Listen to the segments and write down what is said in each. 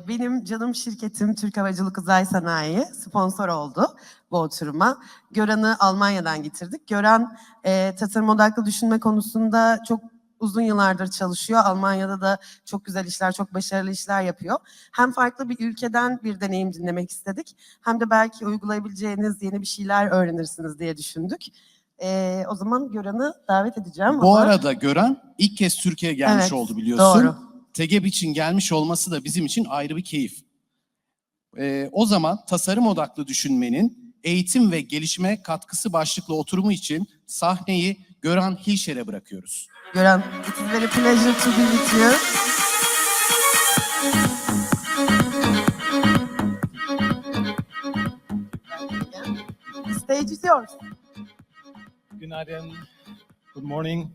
Benim canım şirketim Türk Havacılık Uzay Sanayi sponsor oldu bu oturuma. Göran'ı Almanya'dan getirdik. Göran tasarım odaklı düşünme konusunda çok uzun yıllardır çalışıyor. Almanya'da da çok güzel işler, çok başarılı işler yapıyor. Hem farklı bir ülkeden bir deneyim dinlemek istedik, hem de belki uygulayabileceğiniz yeni bir şeyler öğrenirsiniz diye düşündük. O zaman Göran'ı davet edeceğim. Bu arada Göran ilk kez Türkiye'ye gelmiş oldu biliyorsun. Doğru. TEGEP için gelmiş olması da bizim için ayrı bir keyif. O zaman tasarım odaklı düşünmenin eğitim ve gelişime katkısı başlıklı oturumu için sahneyi Göran Hilşer'e bırakıyoruz. Göran, it is very pleasure to be with you. The stage is yours. Günaydın. Good morning.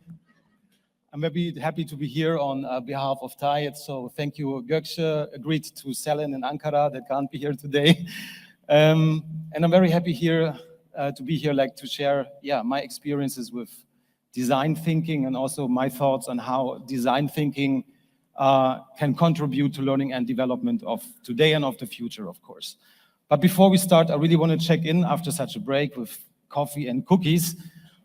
I'm very happy to be here on behalf of TEGEP. So thank you. Gökçe agreed to Selin in Ankara that can't be here today. And I'm very happy here to be here, like to share, my experiences with design thinking and also my thoughts on how design thinking can contribute to learning and development of today and of the future, of course. But before we start, I really want to check in after such a break with coffee and cookies,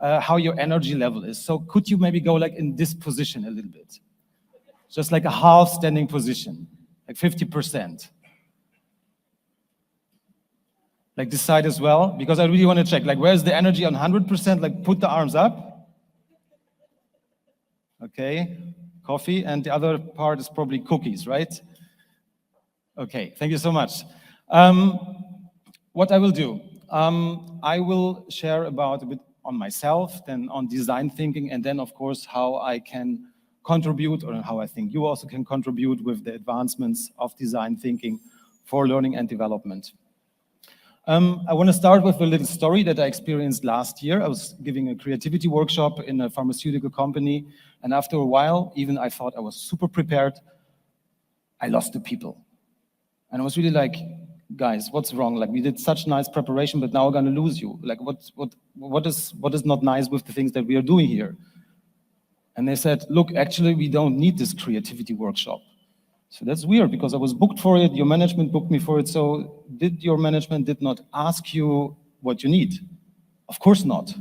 how your energy level is. So could you maybe go like in this position a little bit? Just like a half standing position, like 50%. Like this side as well, because I really want to check, like where's the energy on 100%? Like put the arms up. Okay, coffee, and the other part is probably cookies, right? Okay, thank you so much. What I will do, I will share about a bit on myself, then on design thinking, and then of course how I can contribute, or how I think you also can contribute with the advancements of design thinking for learning and development. I want to start with a little story that I experienced last year. I was giving a creativity workshop in a pharmaceutical company, and after a while, even I thought I was super prepared, I lost the people. And I was really like, guys, what's wrong? Like we did such nice preparation, but now we're gonna lose you. Like what is not nice with the things that we are doing here? And they said, look, actually we don't need this creativity workshop. So that's weird because I was booked for it, your management booked me for it, so did your management did not ask you what you need? Of course not.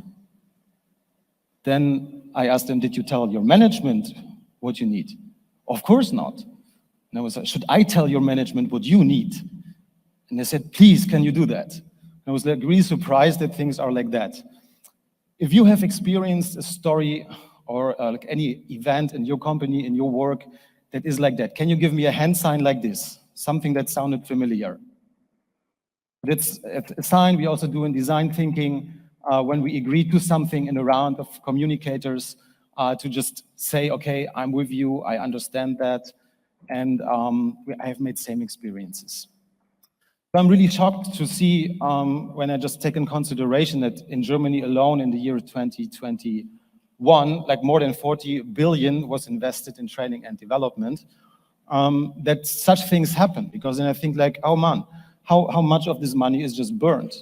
Then I asked them, did you tell your management what you need? Of course not. And I was like, should I tell your management what you need? And they said, please, can you do that? And I was like really surprised that things are like that. If you have experienced a story or like any event in your company, in your work, that is like that, can you give me a hand sign like this? Something that sounded familiar. That's a sign we also do in design thinking when we agree to something in a round of communicators to just say, okay, I'm with you, I understand that, and I have made same experiences. But I'm really shocked to see when I just take in consideration that in Germany alone in the year 2021, like more than 40 billion was invested in training and development, that such things happen. Because then I think like, oh man, how much of this money is just burned?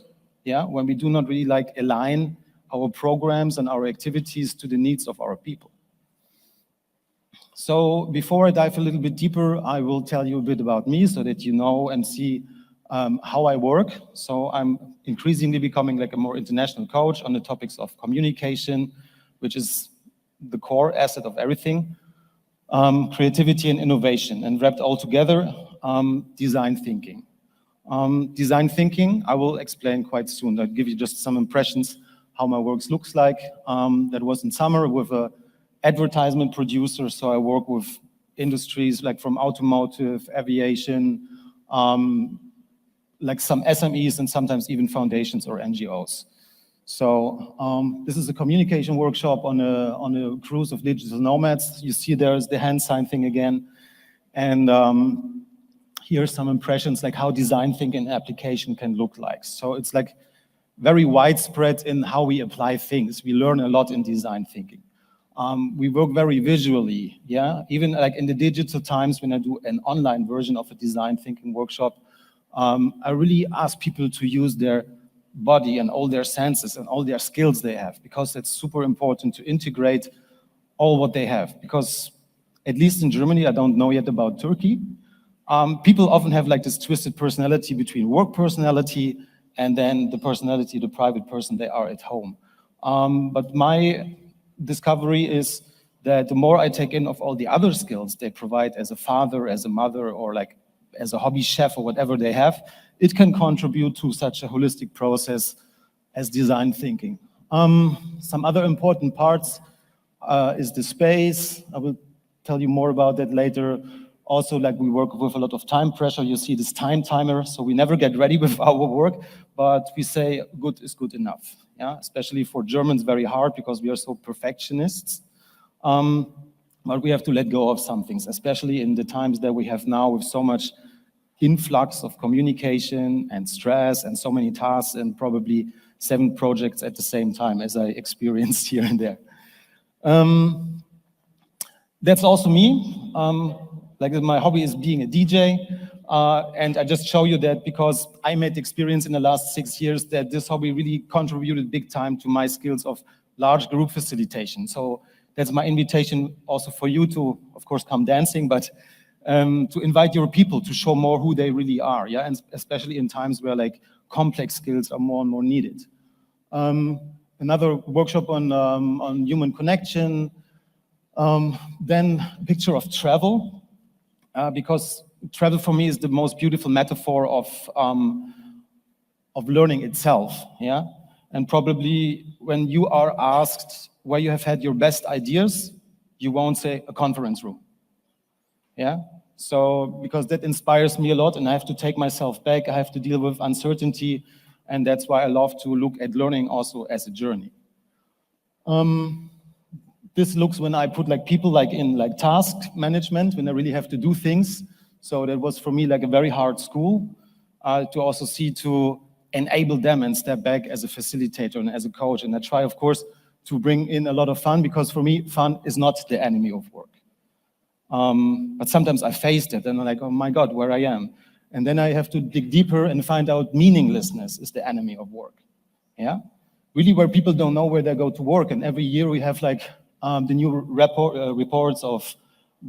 Yeah, when we do not really like align our programs and our activities to the needs of our people. So before I dive a little bit deeper, I will tell you a bit about me so that you know and see how I work. So I'm increasingly becoming like a more international coach on the topics of communication, which is the core asset of everything, creativity and innovation, and wrapped all together, design thinking. Design thinking, I will explain quite soon. I'll give you just some impressions how my work looks like. That was in summer with a advertisement producer, so I work with industries like from automotive, aviation, like some SMEs and sometimes even foundations or NGOs. So this is a communication workshop on a cruise of digital nomads. You see there's the hand sign thing again. And here's some impressions like how design thinking application can look like. So it's like very widespread in how we apply things. We learn a lot in design thinking. We work very visually, yeah? Even like in the digital times when I do an online version of a design thinking workshop, I really ask people to use their body and all their senses and all their skills they have, because it's super important to integrate all what they have. Because at least in Germany, I don't know yet about Turkey, People often have like this twisted personality between work personality and then the personality, the private person they are at home. But my discovery is that the more I take in of all the other skills they provide as a father, as a mother, or like as a hobby chef or whatever they have, it can contribute to such a holistic process as design thinking. Some other important parts is the space. I will tell you more about that later. Also, like we work with a lot of time pressure. You see this time timer, so we never get ready with our work, but we say good is good enough. Yeah, especially for Germans, very hard because we are so perfectionists. But we have to let go of some things, especially in the times that we have now with so much influx of communication and stress and so many tasks and probably 7 projects at the same time, as I experienced here and there. That's also me. Like my hobby is being a DJ. And I just show you that because I made the experience in the last 6 years that this hobby really contributed big time to my skills of large group facilitation. So that's my invitation also for you to, of course, come dancing, but to invite your people to show more who they really are, yeah, and especially in times where like complex skills are more and more needed. Another workshop on human connection, then a picture of travel, because travel for me is the most beautiful metaphor of learning itself, yeah? And probably when you are asked where you have had your best ideas, you won't say a conference room, yeah? So, because that inspires me a lot and I have to take myself back, I have to deal with uncertainty, and that's why I love to look at learning also as a journey. This looks when I put like people like in like task management, when I really have to do things. So that was for me like a very hard school to also see to enable them and step back as a facilitator and as a coach. And I try, of course, to bring in a lot of fun, because for me, fun is not the enemy of work. But sometimes I faced it and I'm like, oh my God, where I am. And then I have to dig deeper and find out meaninglessness is the enemy of work. Yeah, really where people don't know where they go to work. And every year we have like the new reports of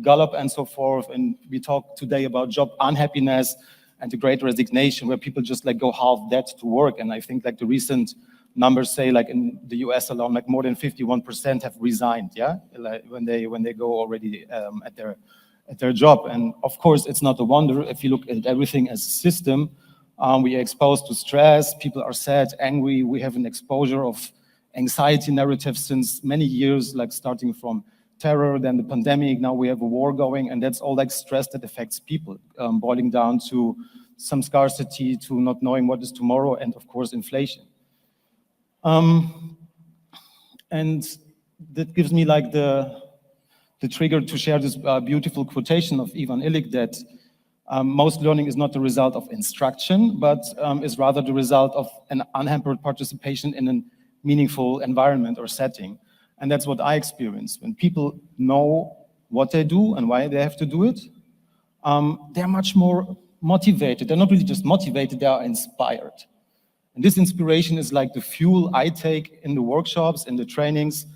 Gallup and so forth. And we talk today about job unhappiness and the great resignation, where people just like go half dead to work. And I think like the recent numbers say like in the US alone, like more than 51% have resigned, yeah, like when they go already at their job. And of course, it's not a wonder if you look at everything as a system. We are exposed to stress, people are sad, angry, we have an exposure of anxiety narrative since many years, like starting from terror, then the pandemic, now we have a war going, and that's all like stress that affects people, boiling down to some scarcity, to not knowing what is tomorrow, and of course, inflation. And that gives me like the trigger to share this beautiful quotation of Ivan Illich that most learning is not the result of instruction, but is rather the result of an unhampered participation in a meaningful environment or setting. And that's what I experience. When people know what they do and why they have to do it, they're much more motivated. They're not really just motivated, they are inspired. And this inspiration is like the fuel I take in the workshops, in the trainings,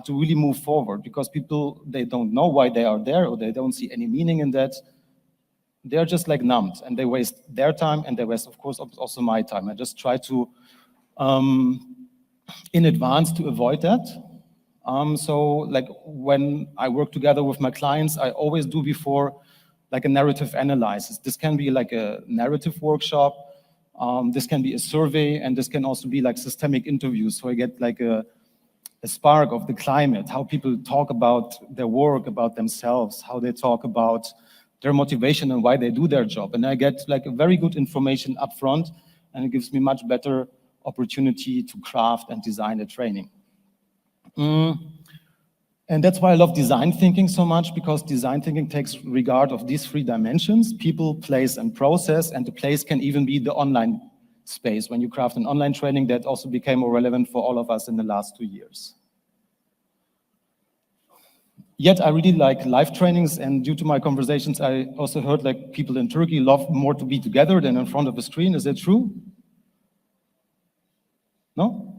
to really move forward, because people, they don't know why they are there, or they don't see any meaning in that. They're just like numbed, and they waste their time, and they waste, of course, also my time. I just try to, in advance, to avoid that. So like when I work together with my clients, I always do before like a narrative analysis. This can be like a narrative workshop, this can be a survey, and this can also be like systemic interviews. So I get like a spark of the climate, how people talk about their work, about themselves, how they talk about their motivation and why they do their job. And I get like a very good information up front, and it gives me much better opportunity to craft and design a training. And that's why I love design thinking so much, because design thinking takes regard of these 3 dimensions: people, place, and process. And the place can even be the online space. When you craft an online training, that also became more relevant for all of us in the last 2 years. Yet I really like live trainings, and due to my conversations, I also heard like people in Turkey love more to be together than in front of a screen. Is that true? No?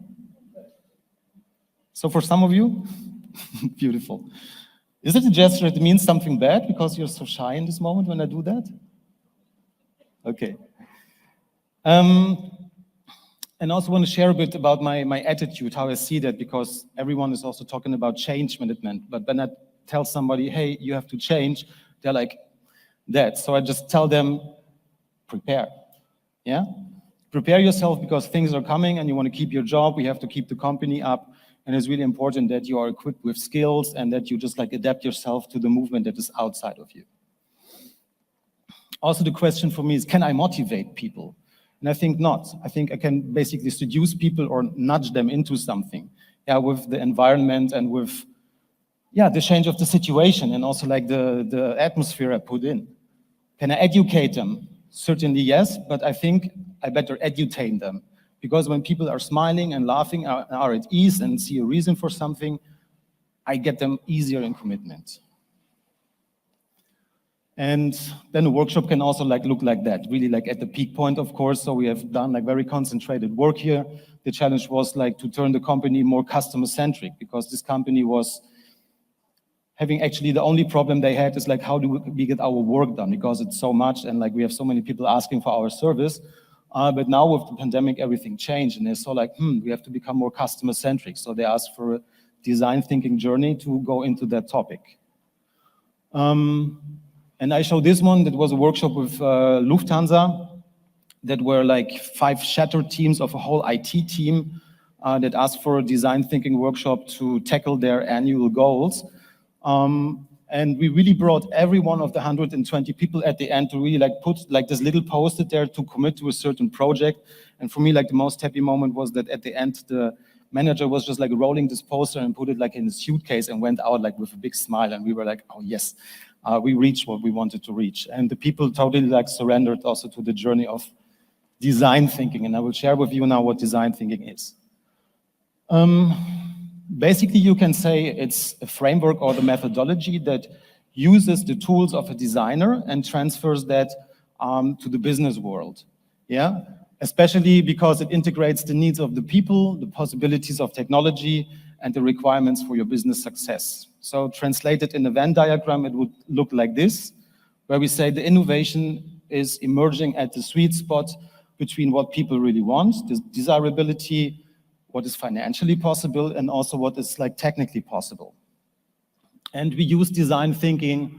So for some of you, beautiful. Is it a gesture that means something bad because you're so shy in this moment when I do that? Okay. And also want to share a bit about my attitude, how I see that, because everyone is also talking about change management. But when I tell somebody, hey, you have to change, they're like, that. So I just tell them, prepare. Yeah? Prepare yourself because things are coming and you want to keep your job. We have to keep the company up. And it's really important that you are equipped with skills and that you just like adapt yourself to the movement that is outside of you. Also, the question for me is, can I motivate people? And I think not. I think I can basically seduce people or nudge them into something, yeah, with the environment and with, yeah, the change of the situation and also like the atmosphere I put in. Can I educate them? Certainly yes, but I think I better edutain them. Because when people are smiling and laughing, are at ease and see a reason for something, I get them easier in commitment. And then the workshop can also like look like that, really like at the peak point, of course. So we have done like very concentrated work here. The challenge was like to turn the company more customer-centric, because this company was having actually the only problem they had is like, how do we get our work done? Because it's so much and like we have so many people asking for our service. But now with the pandemic, everything changed and they saw like, we have to become more customer-centric. So they asked for a design thinking journey to go into that topic. And I showed this one, that was a workshop with Lufthansa, that were like 5 shattered teams of a whole IT team that asked for a design thinking workshop to tackle their annual goals. And we really brought every one of the 120 people at the end to really like put like this little post-it there to commit to a certain project. And for me, like the most happy moment was that at the end, the manager was just like rolling this poster and put it like in a suitcase and went out like with a big smile. And we were like, oh yes, we reached what we wanted to reach. And the people totally like surrendered also to the journey of design thinking. And I will share with you now what design thinking is. Basically, you can say it's a framework or the methodology that uses the tools of a designer and transfers that to the business world. Yeah, especially because it integrates the needs of the people, the possibilities of technology, and the requirements for your business success. So translated in a Venn diagram, it would look like this, where we say the innovation is emerging at the sweet spot between what people really want, the desirability, what is financially possible, and also what is like technically possible. And we use design thinking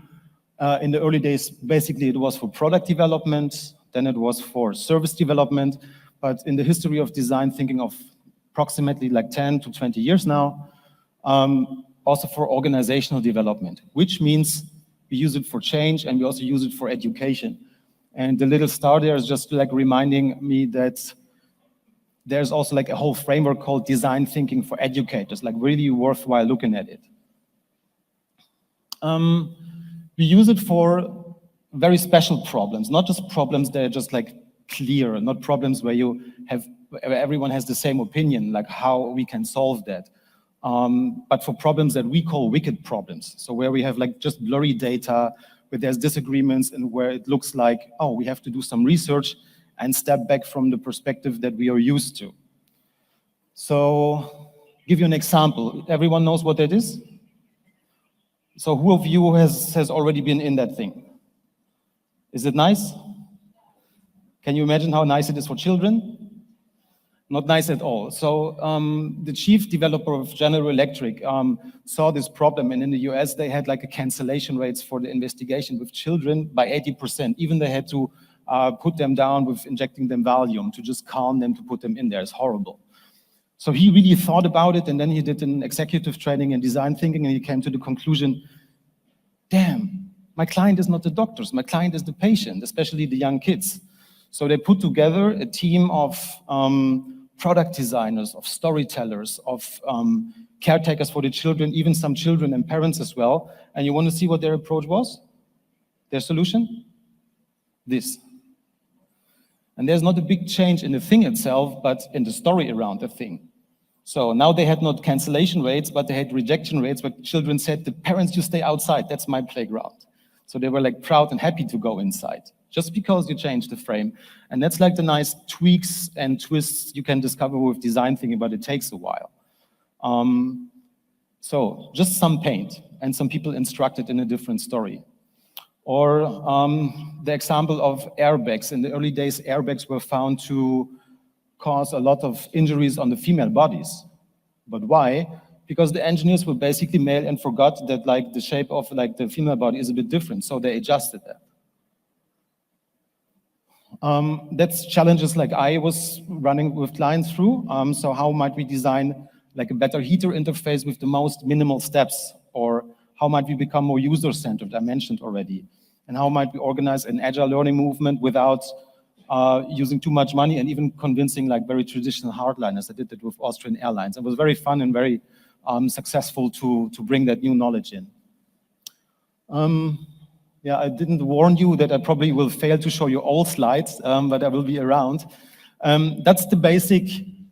in the early days. Basically, it was for product development, then it was for service development. But in the history of design thinking of approximately like 10 to 20 years now, also for organizational development, which means we use it for change and we also use it for education. And the little star there is just like reminding me that there's also like a whole framework called design thinking for educators, like really worthwhile looking at it. We use it for very special problems, not just problems that are just like clear, not problems where where everyone has the same opinion, like how we can solve that. But for problems that we call wicked problems. So where we have like just blurry data, where there's disagreements and where it looks like, oh, we have to do some research and step back from the perspective that we are used to. So, give you an example. Everyone knows what that is? So who of you has already been in that thing? Is it nice? Can you imagine how nice it is for children? Not nice at all. So the chief developer of General Electric saw this problem, and in the US they had like a cancellation rates for the investigation with children by 80%. Even they had to put them down with injecting them Valium to just calm them, to put them in there. It's horrible. So he really thought about it, and then he did an executive training in design thinking, and he came to the conclusion, damn, my client is not the doctors, my client is the patient, especially the young kids. So they put together a team of product designers, of storytellers, of caretakers for the children, even some children and parents as well. And you want to see what their approach was? Their solution? This. And there's not a big change in the thing itself, but in the story around the thing. So now they had not cancellation rates, but they had rejection rates where children said, the parents, you stay outside, that's my playground. So they were like proud and happy to go inside, just because you changed the frame. And that's like the nice tweaks and twists you can discover with design thinking, but it takes a while. So just some paint and some people instructed in a different story. Or the example of airbags. In the early days, airbags were found to cause a lot of injuries on the female bodies. But why? Because the engineers were basically male and forgot that like the shape of like the female body is a bit different, so they adjusted that. That's challenges like I was running with clients through. So how might we design like a better heater interface with the most minimal steps? Or how might we become more user-centered? I mentioned already. And how might we organize an agile learning movement without using too much money and even convincing like very traditional hardliners? I did that with Austrian Airlines. It was very fun and very successful to bring that new knowledge in. Yeah, I didn't warn you that I probably will fail to show you all slides, but I will be around. That's the basic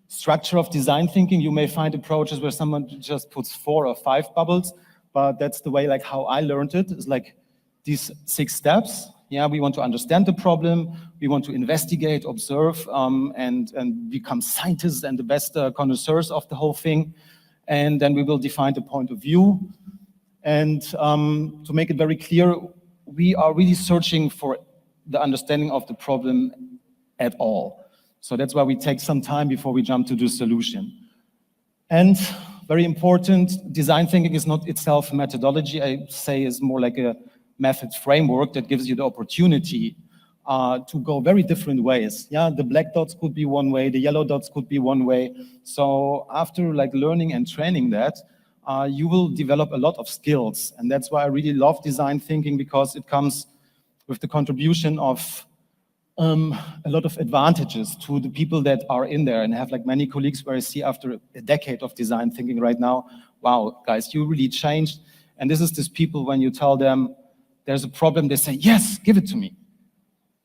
structure of design thinking. You may find approaches where someone just puts 4 or 5 bubbles, but that's the way like how I learned it. It's like these 6 steps. Yeah, we want to understand the problem. We want to investigate, observe, and become scientists and the best connoisseurs of the whole thing. And then we will define the point of view. And to make it very clear, we are really searching for the understanding of the problem at all. So that's why we take some time before we jump to the solution. And very important, design thinking is not itself a methodology. I say it's more like a method framework that gives you the opportunity to go very different ways. Yeah, the black dots could be one way, the yellow dots could be one way. So after like learning and training that, you will develop a lot of skills. And that's why I really love design thinking, because it comes with the contribution of a lot of advantages to the people that are in there. And I have like many colleagues where I see after a decade of design thinking right now, wow, guys, you really changed. And this is these people, when you tell them there's a problem, they say, yes, give it to me.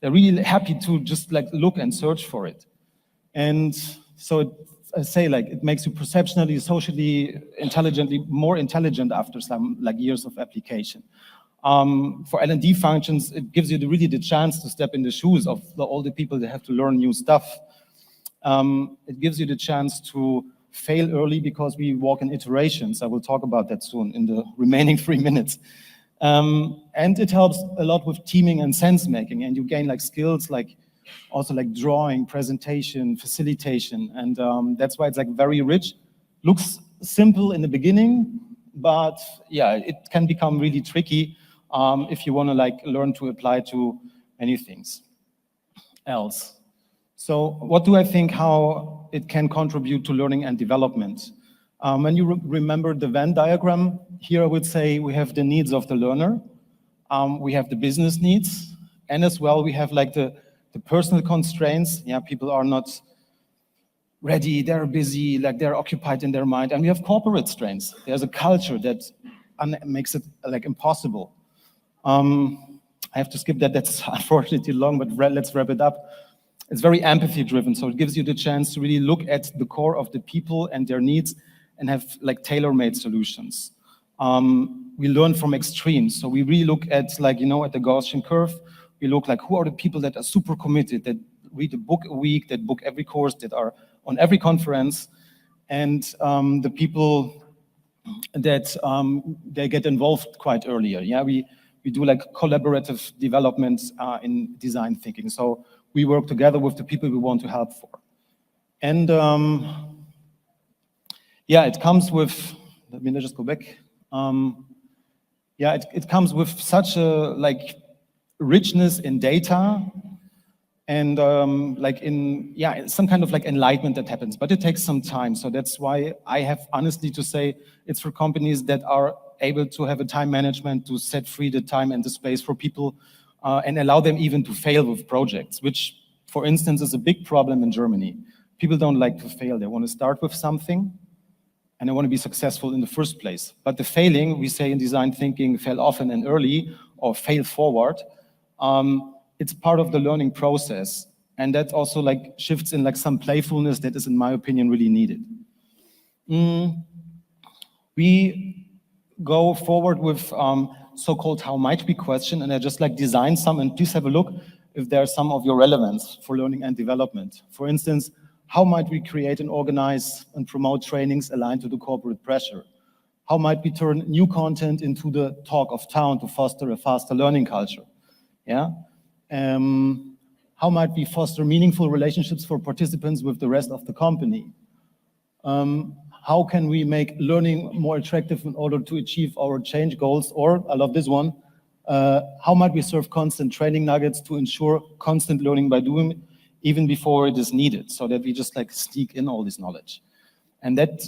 They're really happy to just like look and search for it. And so I say like it makes you perceptionally, socially, intelligently more intelligent after some like years of application. For L&D functions, it gives you really the chance to step in the shoes of all the people that have to learn new stuff. It gives you the chance to fail early because we walk in iterations. I will talk about that soon in the remaining 3 minutes. And it helps a lot with teaming and sense making, and you gain like skills like also like drawing, presentation, facilitation, and that's why it's like very rich. Looks simple in the beginning, but yeah, it can become really tricky if you want to like learn to apply to many things else. So what do I think how it can contribute to learning and development? When you remember the Venn diagram, here I would say we have the needs of the learner, we have the business needs, and as well we have like the personal constraints. Yeah, people are not ready, they're busy, like they're occupied in their mind, and we have corporate strains. There's a culture that makes it like impossible. I have to skip that, that's unfortunately long, but let's wrap it up. It's very empathy driven, so it gives you the chance to really look at the core of the people and their needs and have like tailor-made solutions. We learn from extremes, so we really look at like, you know, at the Gaussian curve, we look like who are the people that are super committed, that read a book a week, that book every course, that are on every conference, and the people that they get involved quite earlier. Yeah, we do like collaborative development in design thinking. So we work together with the people we want to help for. And yeah, it comes with, let me just go back. Yeah, it comes with such a like richness in data and like in, yeah, some kind of like enlightenment that happens, but it takes some time. So that's why I have honestly to say it's for companies that are able to have a time management to set free the time and the space for people and allow them even to fail with projects, which for instance is a big problem in Germany. People don't like to fail. They want to start with something and they want to be successful in the first place. But the failing, we say in design thinking, fail often and early or fail forward. It's part of the learning process. And that also like shifts in like some playfulness that is, in my opinion, really needed. We go forward with so-called how might we question, and I just like design some, and please have a look if there are some of your relevance for learning and development. For instance, how might we create and organize and promote trainings aligned to the corporate pressure? How might we turn new content into the talk of town to foster a faster learning culture? Yeah. How might we foster meaningful relationships for participants with the rest of the company? How can we make learning more attractive in order to achieve our change goals? Or, I love this one, how might we serve constant training nuggets to ensure constant learning by doing, even before it is needed, so that we just like sneak in all this knowledge? And that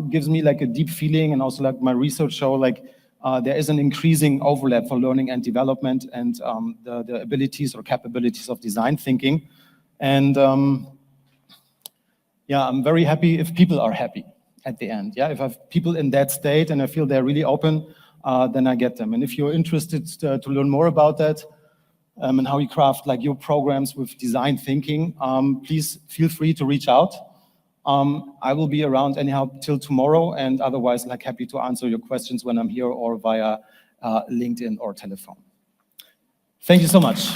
gives me like a deep feeling, and also like my research show, like there is an increasing overlap for learning and development and the abilities or capabilities of design thinking. And yeah, I'm very happy if people are happy at the end. Yeah, if I have people in that state and I feel they're really open, then I get them. And if you're interested to learn more about that and how you craft like your programs with design thinking, please feel free to reach out. I will be around anyhow till tomorrow, and otherwise like happy to answer your questions when I'm here or via LinkedIn or telephone. Thank you so much.